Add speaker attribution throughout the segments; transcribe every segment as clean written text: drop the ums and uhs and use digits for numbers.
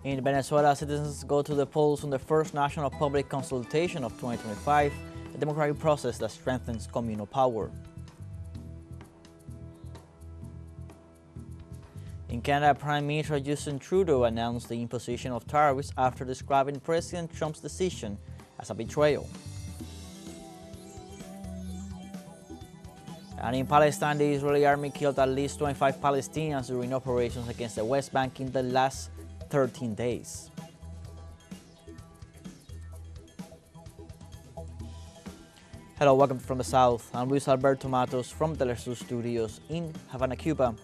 Speaker 1: In Venezuela, citizens go to the polls on the first national public consultation of 2025, a democratic process that strengthens communal power. In Canada, Prime Minister Justin Trudeau announced the imposition of tariffs after describing President Trump's decision as a betrayal. And in Palestine, the Israeli army killed at least 25 Palestinians during operations against the West Bank in the last 13 days. Hello, welcome from the South. I'm Luis Alberto Matos from teleSUR Studios in Havana, Cuba.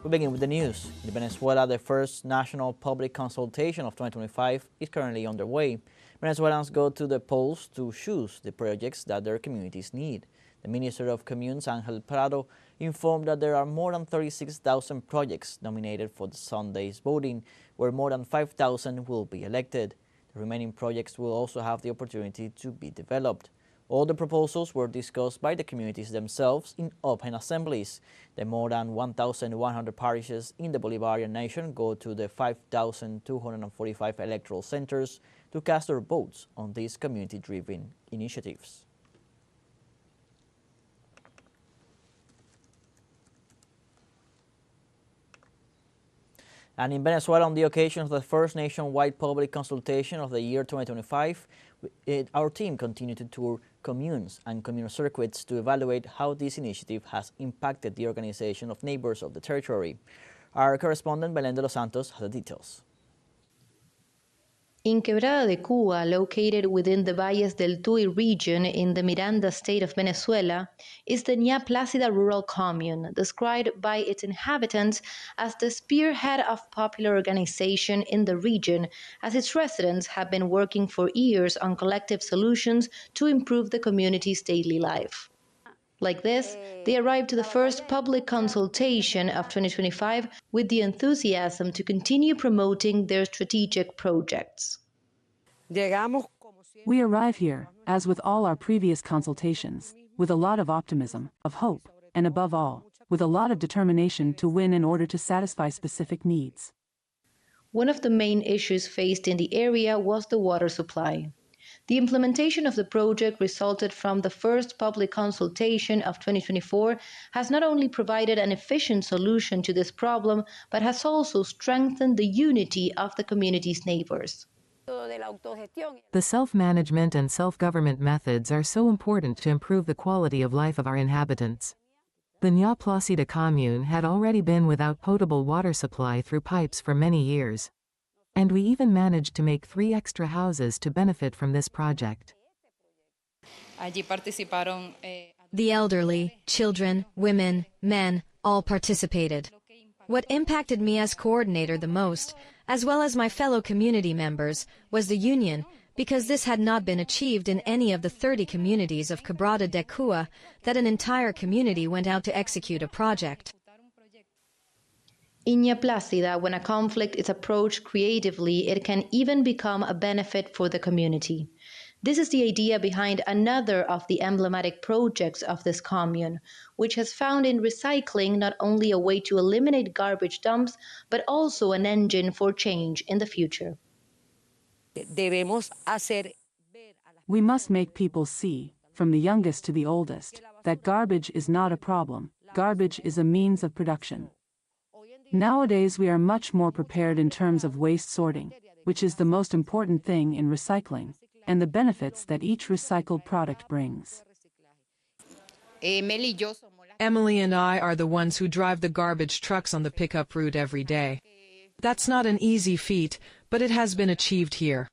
Speaker 1: We begin with the news. In Venezuela, the first national public consultation of 2025 is currently underway. Venezuelans go to the polls to choose the projects that their communities need. The Minister of Communes, Ángel Prado, informed that there are more than 36,000 projects nominated for the Sunday's voting, where more than 5,000 will be elected. The remaining projects will also have the opportunity to be developed. All the proposals were discussed by the communities themselves in open assemblies. The more than 1,100 parishes in the Bolivarian nation go to the 5,245 electoral centers to cast their votes on these community-driven initiatives. And in Venezuela, on the occasion of the first nationwide public consultation of the year 2025, our team continued to tour communes and communal circuits to evaluate how this initiative has impacted the organization of neighbors of the territory. Our correspondent, Belén de los Santos, has the details.
Speaker 2: In Quebrada de Cuba, located within the Valles del Tuy region in the Miranda state of Venezuela, is the Ña Plácida rural commune, described by its inhabitants as the spearhead of popular organization in the region, as its residents have been working for years on collective solutions to improve the community's daily life. Like this, they arrived to the first public consultation of 2025 with the enthusiasm to continue promoting their strategic projects.
Speaker 3: We arrive here, as with all our previous consultations, with a lot of optimism, of hope, and above all, with a lot of determination to win in order to satisfy specific needs.
Speaker 2: One of the main issues faced in the area was the water supply. The implementation of the project resulted from the first public consultation of 2024 has not only provided an efficient solution to this problem, but has also strengthened the unity of the community's neighbors.
Speaker 4: The self-management and self-government methods are so important to improve the quality of life of our inhabitants. The Ña Plácida commune had already been without potable water supply through pipes for many years. And we even managed to make 3 extra houses to benefit from this project.
Speaker 5: The elderly, children, women, men, all participated. What impacted me as coordinator the most, as well as my fellow community members, was the union, because this had not been achieved in any of the 30 communities of Quebrada de Cuba that an entire community went out to execute a project.
Speaker 2: In Ña Plácida, when a conflict is approached creatively, it can even become a benefit for the community. This is the idea behind another of the emblematic projects of this commune, which has found in recycling not only a way to eliminate garbage dumps, but also an engine for change in the future.
Speaker 3: We must make people see, from the youngest to the oldest, that garbage is not a problem, garbage is a means of production. Nowadays we are much more prepared in terms of waste sorting, which is the most important thing in recycling, and the benefits that each recycled product brings.
Speaker 6: Emily and I are the ones who drive the garbage trucks on the pickup route every day. That's not an easy feat, but it has been achieved here.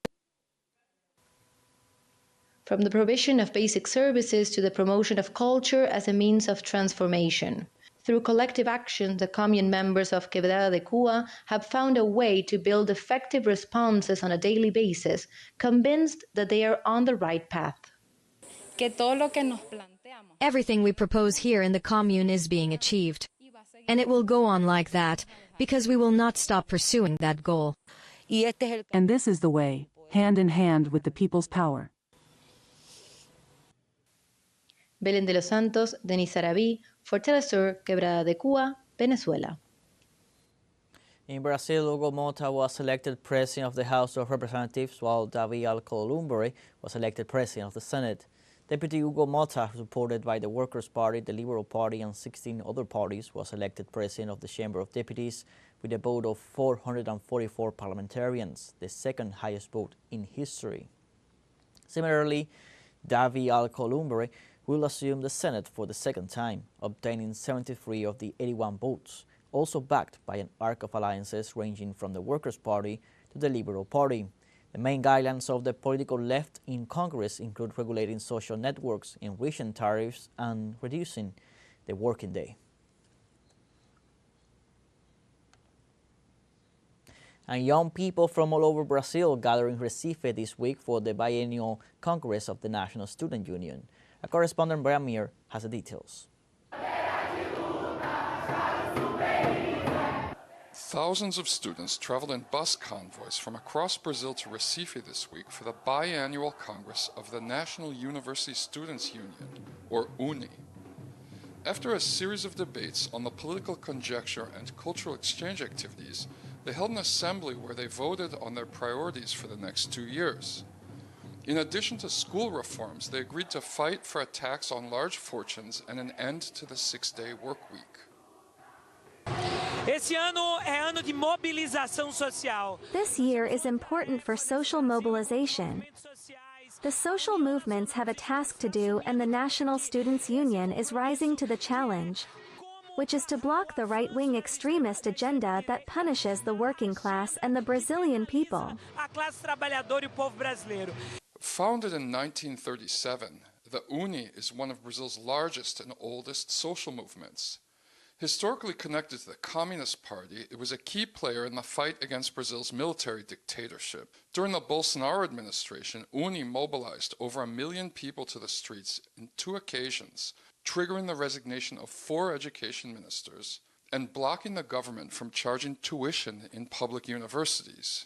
Speaker 2: From the provision of basic services to the promotion of culture as a means of transformation. Through collective action, the commune members of Quebrada de Cuba have found a way to build effective responses on a daily basis, convinced that they are on the right path.
Speaker 5: Everything we propose here in the commune is being achieved. And it will go on like that, because we will not stop pursuing that goal.
Speaker 3: And this is the way, hand in hand with the people's power.
Speaker 2: Belén de los Santos, Denis Sarabí, for teleSUR, Quebrada de Cuba, Venezuela.
Speaker 1: In Brazil, Hugo Mota was elected President of the House of Representatives, while Davi Alcolumbre was elected President of the Senate. Deputy Hugo Mota, supported by the Workers' Party, the Liberal Party, and 16 other parties, was elected President of the Chamber of Deputies with a vote of 444 parliamentarians, the second highest vote in history. Similarly, Davi Alcolumbre will assume the Senate for the second time, obtaining 73 of the 81 votes, also backed by an arc of alliances ranging from the Workers' Party to the Liberal Party. The main guidelines of the political left in Congress include regulating social networks, enriching tariffs, and reducing the working day. And young people from all over Brazil gather in Recife this week for the biennial Congress of the National Student Union. Our correspondent Brian Mir has the details.
Speaker 7: Thousands of students traveled in bus convoys from across Brazil to Recife this week for the biannual Congress of the National University Students Union, or UNI. After a series of debates on the political conjecture and cultural exchange activities, they held an assembly where they voted on their priorities for the next 2 years. In addition to school reforms, they agreed to fight for a tax on large fortunes and an end to the 6-day work week.
Speaker 8: Esse ano é ano de mobilização social.
Speaker 9: This year is important for social mobilization. The social movements have a task to do, and the National Students Union is rising to the challenge, which is to block the right-wing extremist agenda that punishes the working class and the Brazilian people.
Speaker 8: A classe trabalhadora e o povo brasileiro.
Speaker 7: Founded in 1937, the UNI is one of Brazil's largest and oldest social movements. Historically connected to the Communist Party, it was a key player in the fight against Brazil's military dictatorship. During the Bolsonaro administration, UNI mobilized over 1 million people to the streets in 2 occasions, triggering the resignation of 4 education ministers and blocking the government from charging tuition in public universities.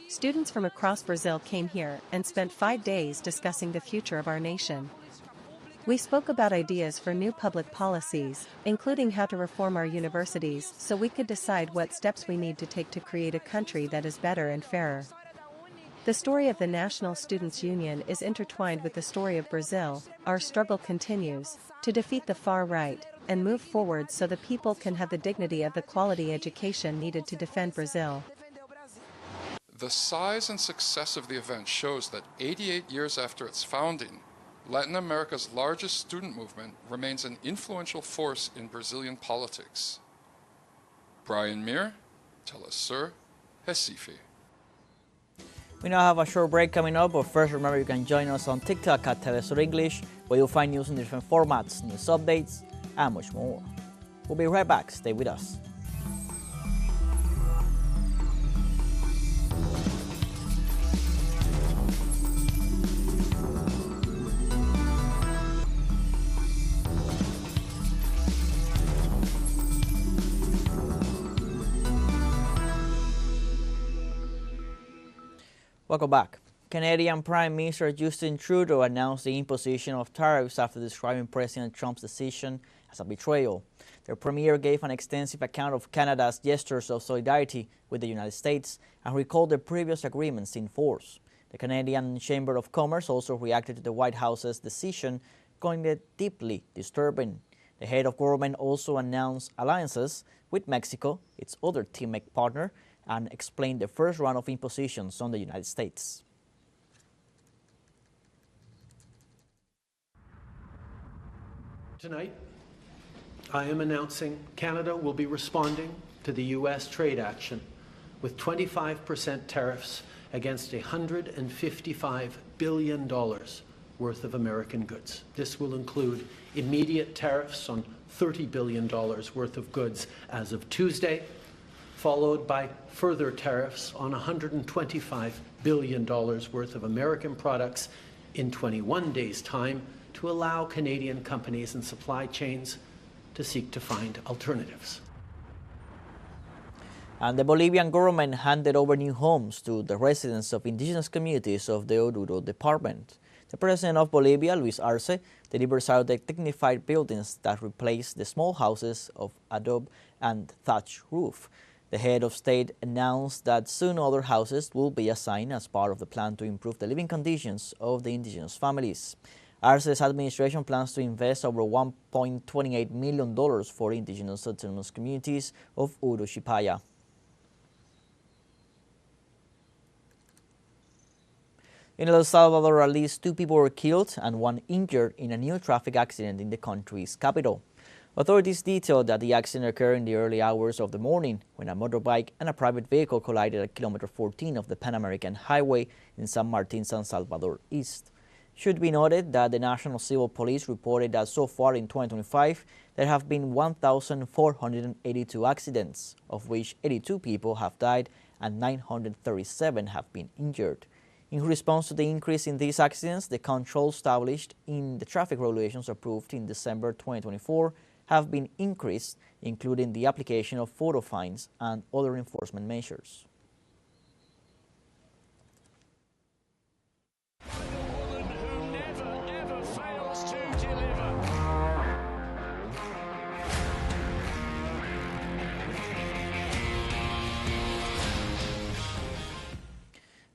Speaker 10: Students from across Brazil came here and spent 5 days discussing the future of our nation. We spoke about ideas for new public policies, including how to reform our universities so we could decide what steps we need to take to create a country that is better and fairer. The story of the National Students Union is intertwined with the story of Brazil. Our struggle continues to defeat the far right and move forward so the people can have the dignity of the quality education needed to defend Brazil.
Speaker 7: The size and success of the event shows that 88 years after its founding, Latin America's largest student movement remains an influential force in Brazilian politics. Brian Mir, teleSUR, Recife.
Speaker 1: We now have a short break coming up, but first remember you can join us on TikTok at teleSUR English, where you'll find news in different formats, news updates, and much more. We'll be right back. Stay with us. Welcome back. Canadian Prime Minister Justin Trudeau announced the imposition of tariffs after describing President Trump's decision as a betrayal. The Premier gave an extensive account of Canada's gestures of solidarity with the United States and recalled the previous agreements in force. The Canadian Chamber of Commerce also reacted to the White House's decision, calling it deeply disturbing. The head of government also announced alliances with Mexico, its other teammate partner, and explained the first round of impositions on the United States.
Speaker 11: Tonight, I am announcing Canada will be responding to the U.S. trade action with 25% tariffs against $155 billion worth of American goods. This will include immediate tariffs on $30 billion worth of goods as of Tuesday, followed by further tariffs on $125 billion worth of American products in 21 days' time to allow Canadian companies and supply chains to seek to find alternatives.
Speaker 1: And the Bolivian government handed over new homes to the residents of indigenous communities of the Oruro department. The president of Bolivia, Luis Arce, delivered Saturday dignified buildings that replaced the small houses of adobe and thatch roof. The head of state announced that soon other houses will be assigned as part of the plan to improve the living conditions of the indigenous families. Arce's administration plans to invest over $1.28 million for indigenous autonomous communities of Urushipaya. In El Salvador, at least 2 people were killed and 1 injured in a new traffic accident in the country's capital. Authorities detailed that the accident occurred in the early hours of the morning when a motorbike and a private vehicle collided at kilometer 14 of the Pan American Highway in San Martin, San Salvador East. It should be noted that the National Civil Police reported that so far in 2025 there have been 1,482 accidents, of which 82 people have died and 937 have been injured. In response to the increase in these accidents, the controls established in the traffic regulations approved in December 2024 have been increased, including the application of photo fines and other enforcement measures.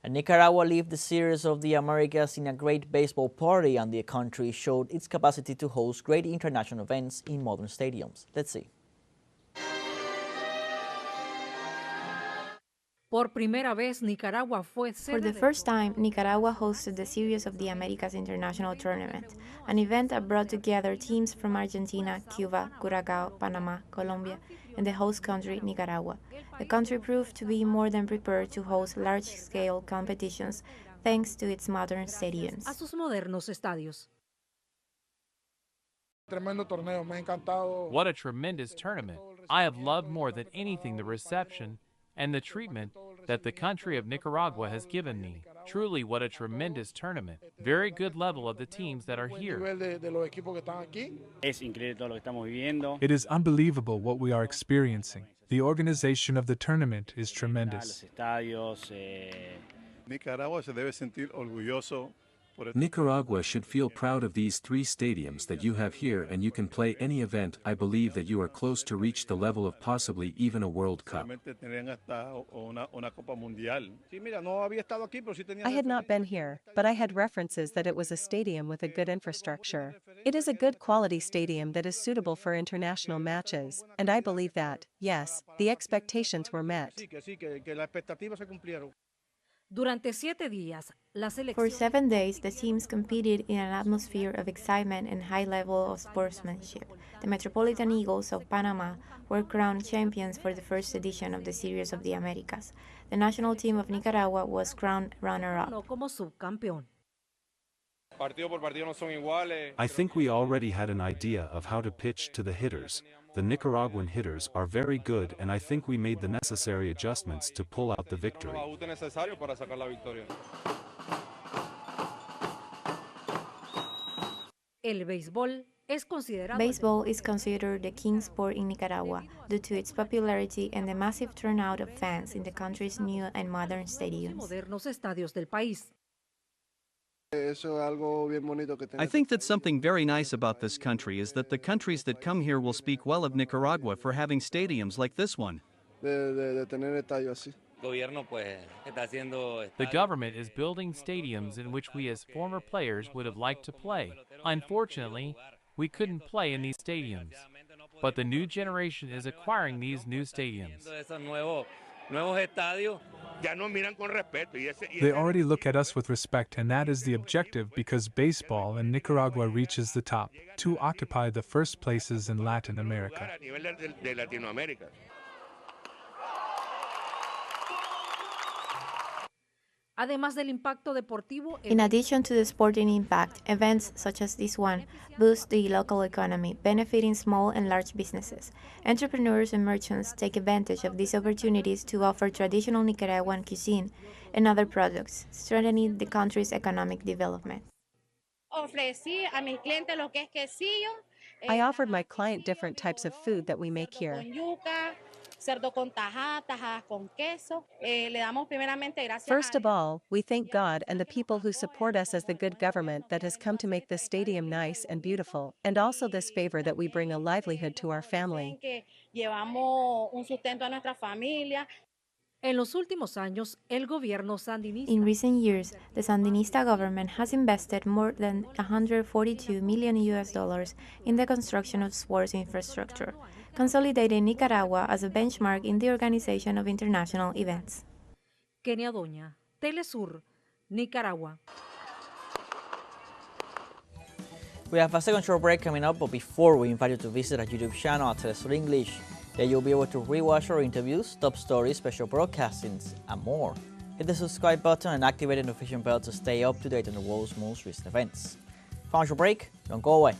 Speaker 1: And Nicaragua led the Series of the Americas in a great baseball party, and the country showed its capacity to host great international events in modern stadiums. Let's see.
Speaker 12: For the first time, Nicaragua hosted the Series of the Americas International Tournament, an event that brought together teams from Argentina, Cuba, Curacao, Panama, Colombia, and the host country, Nicaragua. The country proved to be more than prepared to host large-scale competitions thanks to its modern stadiums.
Speaker 13: What a tremendous tournament. I have loved more than anything the reception and the treatment that the country of Nicaragua has given me. Truly, what a tremendous tournament. Very good level of the teams that are here.
Speaker 14: It is unbelievable what we are experiencing. The organization of the tournament is tremendous.
Speaker 15: Nicaragua should feel proud of these 3 stadiums that you have here, and you can play any event. I believe that you are close to reach the level of possibly even a World Cup.
Speaker 10: I had not been here, but I had references that it was a stadium with a good infrastructure. It is a good quality stadium that is suitable for international matches, and I believe that, yes, the expectations were met.
Speaker 12: For 7 days, the teams competed in an atmosphere of excitement and high level of sportsmanship. The Metropolitan Eagles of Panama were crowned champions for the first edition of the Series of the Americas. The national team of Nicaragua was crowned runner-up.
Speaker 16: I think we already had an idea of how to pitch to the hitters. The Nicaraguan hitters are very good, and I think we made the necessary adjustments to pull out the victory.
Speaker 12: Baseball is considered the king sport in Nicaragua due to its popularity and the massive turnout of fans in the country's new and modern stadiums.
Speaker 17: I think that something very nice about this country is that the countries that come here will speak well of Nicaragua for having stadiums like this one.
Speaker 13: The government is building stadiums in which we as former players would have liked to play. Unfortunately, we couldn't play in these stadiums. But the new generation is acquiring these new stadiums.
Speaker 14: They already look at us with respect, and that is the objective, because baseball in Nicaragua reaches the top, to occupy the first places in Latin America.
Speaker 12: In addition to the sporting impact, events such as this one boost the local economy, benefiting small and large businesses. Entrepreneurs and merchants take advantage of these opportunities to offer traditional Nicaraguan cuisine and other products, strengthening the country's economic development.
Speaker 10: I offered my client different types of food that we make here. First of all, we thank God and the people who support us as the good government that has come to make this stadium nice and beautiful, and also this favor that we bring a livelihood to our family.
Speaker 12: In recent years, the Sandinista government has invested more than 142 million US dollars in the construction of sports infrastructure, consolidating Nicaragua as a benchmark in the organization of international events.
Speaker 18: Kenia Doña, teleSUR, Nicaragua.
Speaker 1: We have a second short break coming up, but before we invite you to visit our YouTube channel at teleSUR English. There you'll be able to rewatch our interviews, top stories, special broadcastings, and more. Hit the subscribe button and activate the notification bell to stay up to date on the world's most recent events. Final short break, don't go away.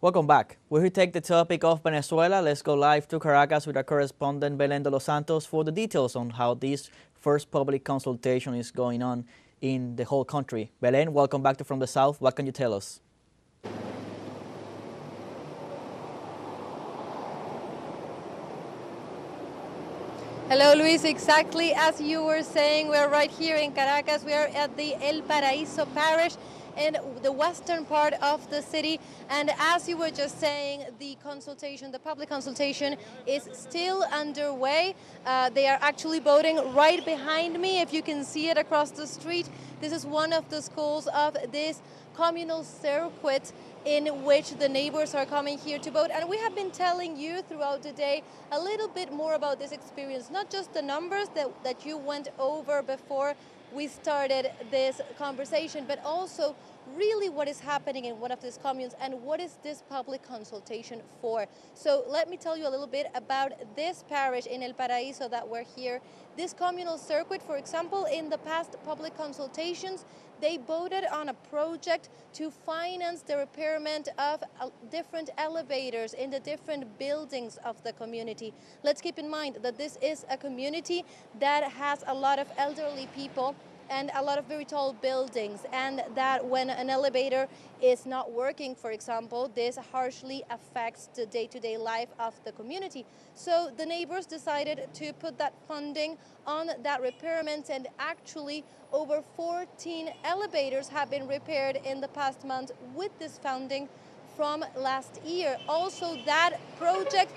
Speaker 1: Welcome back. We take the topic of Venezuela. Let's go live to Caracas with our correspondent Belén de los Santos for the details on how this first public consultation is going on in the whole country. Belén, welcome back to From the South. What can you tell us?
Speaker 19: Hello, Luis. Exactly as you were saying, we're right here in Caracas. We are at the El Paraíso parish in the western part of the city, and as you were just saying, the public consultation is still underway. They are actually voting right behind me, if you can see it across the street. This is one of the schools of this communal circuit in which the neighbors are coming here to vote, and we have been telling you throughout the day a little bit more about this experience, not just the numbers that you went over before we started this conversation, but also really what is happening in one of these communes and what is this public consultation for. So let me tell you a little bit about this parish in El Paraíso that we're here. This communal circuit, for example, in the past public consultations, they voted on a project to finance the repairment of different elevators in the different buildings of the community. Let's keep in mind that this is a community that has a lot of elderly people and a lot of very tall buildings, and that when an elevator is not working, for example, this harshly affects the day-to-day life of the community. So the neighbors decided to put that funding on that repairment, and actually over 14 elevators have been repaired in the past month with this funding from last year. Also, that project,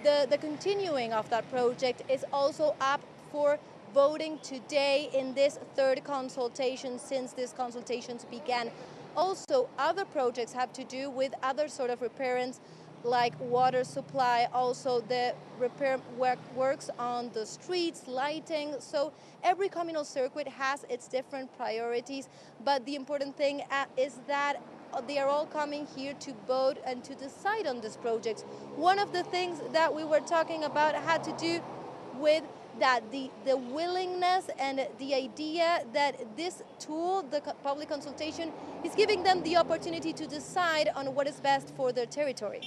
Speaker 19: the continuing of that project is also up for voting today in this third consultation since these consultations began. Also, other projects have to do with other sort of repairments like water supply, also the repair works on the streets, lighting. So every communal circuit has its different priorities, but the important thing is that they are all coming here to vote and to decide on this project. One of the things that we were talking about had to do with that the willingness and the idea that this tool, the public consultation, is giving them the opportunity to decide on what is best for their territory.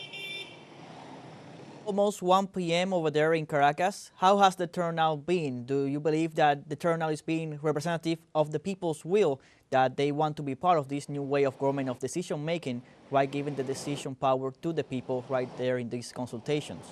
Speaker 1: Almost 1 p.m. over there in Caracas. How has the turnout been? Do you believe that the turnout is being representative of the people's will, that they want to be part of this new way of government of decision making, right, giving the decision power to the people right there in these consultations?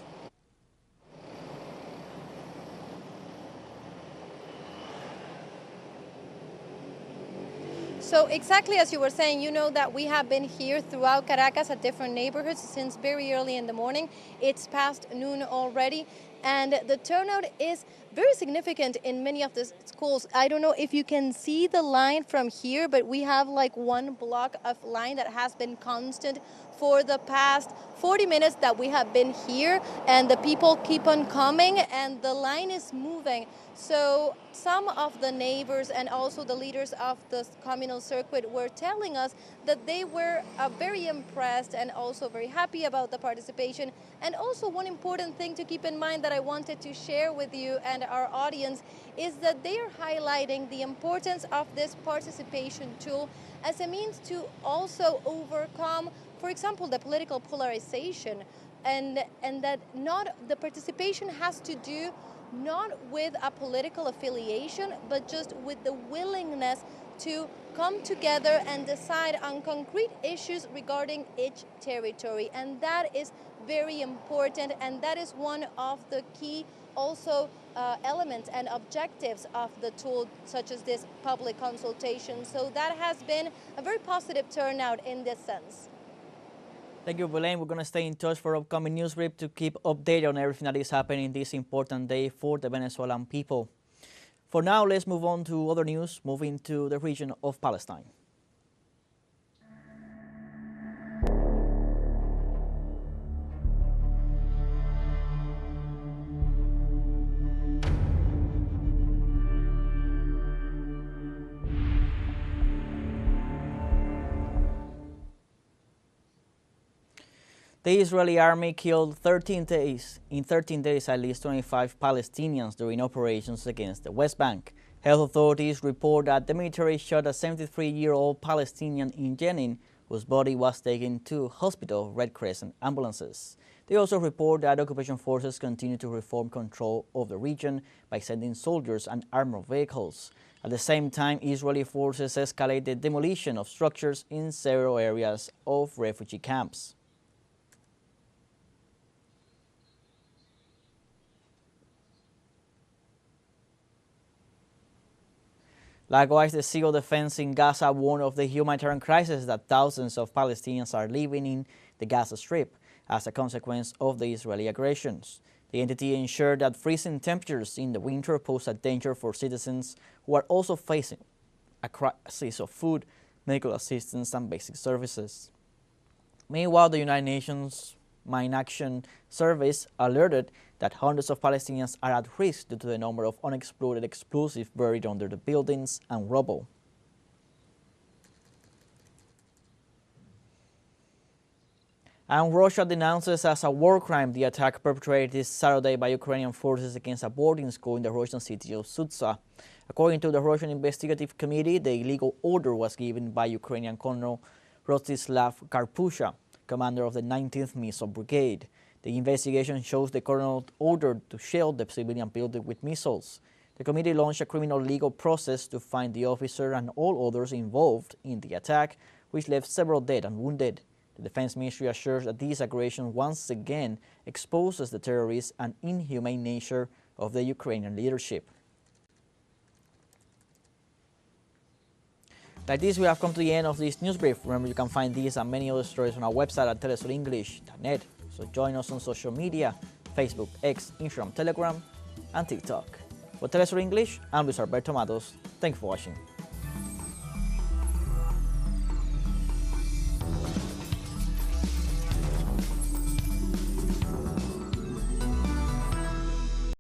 Speaker 19: So exactly as you were saying, you know that we have been here throughout Caracas at different neighborhoods since very early in the morning. It's past noon already, and the turnout is very significant in many of the schools. I don't know if you can see the line from here, but we have like one block of line that has been constant for the past 40 minutes that we have been here, and the people keep on coming and the line is moving. So some of the neighbors and also the leaders of the communal circuit were telling us that they were very impressed and also very happy about the participation. And also one important thing to keep in mind that I wanted to share with you and our audience is that they are highlighting the importance of this participation tool as a means to also overcome, for example, the political polarization. and that not the participation has to do not with a political affiliation, but just with the willingness to come together and decide on concrete issues regarding each territory. And that is very important, and that is one of the key also elements and objectives of the tool, such as this public consultation. So that has been a very positive turnout in this sense.
Speaker 1: Thank you, Belen. We're going to stay in touch for upcoming news brief to keep updated on everything that is happening this important day for the Venezuelan people. For now, let's move on to other news, moving to the region of Palestine. The Israeli army killed in 13 days at least 25 Palestinians during operations against the West Bank. Health authorities report that the military shot a 73-year-old Palestinian in Jenin, whose body was taken to hospital Red Crescent ambulances. They also report that occupation forces continue to reform control of the region by sending soldiers and armored vehicles. At the same time, Israeli forces escalate the demolition of structures in several areas of refugee camps. Likewise, the Civil Defense in Gaza warned of the humanitarian crisis that thousands of Palestinians are living in the Gaza Strip as a consequence of the Israeli aggressions. The entity ensured that freezing temperatures in the winter pose a danger for citizens who are also facing a crisis of food, medical assistance, and basic services. Meanwhile, the United Nations Mine Action Service alerted that hundreds of Palestinians are at risk due to the number of unexploded explosives buried under the buildings and rubble. And Russia denounces as a war crime the attack perpetrated this Saturday by Ukrainian forces against a boarding school in the Russian city of Sudzha. According to the Russian Investigative Committee, the illegal order was given by Ukrainian Colonel Rostislav Karpusha, commander of the 19th Missile Brigade. The investigation shows the colonel ordered to shell the civilian building with missiles. The committee launched a criminal legal process to find the officer and all others involved in the attack, which left several dead and wounded. The Defense Ministry assures that this aggression once again exposes the terrorist and inhumane nature of the Ukrainian leadership. Like this, we have come to the end of this news brief. Remember, you can find these and many other stories on our website at telesurenglish.net. So join us on social media, Facebook, X, Instagram, Telegram, and TikTok. For Telesur English, I'm Luis Alberto Matos. Thank you for watching.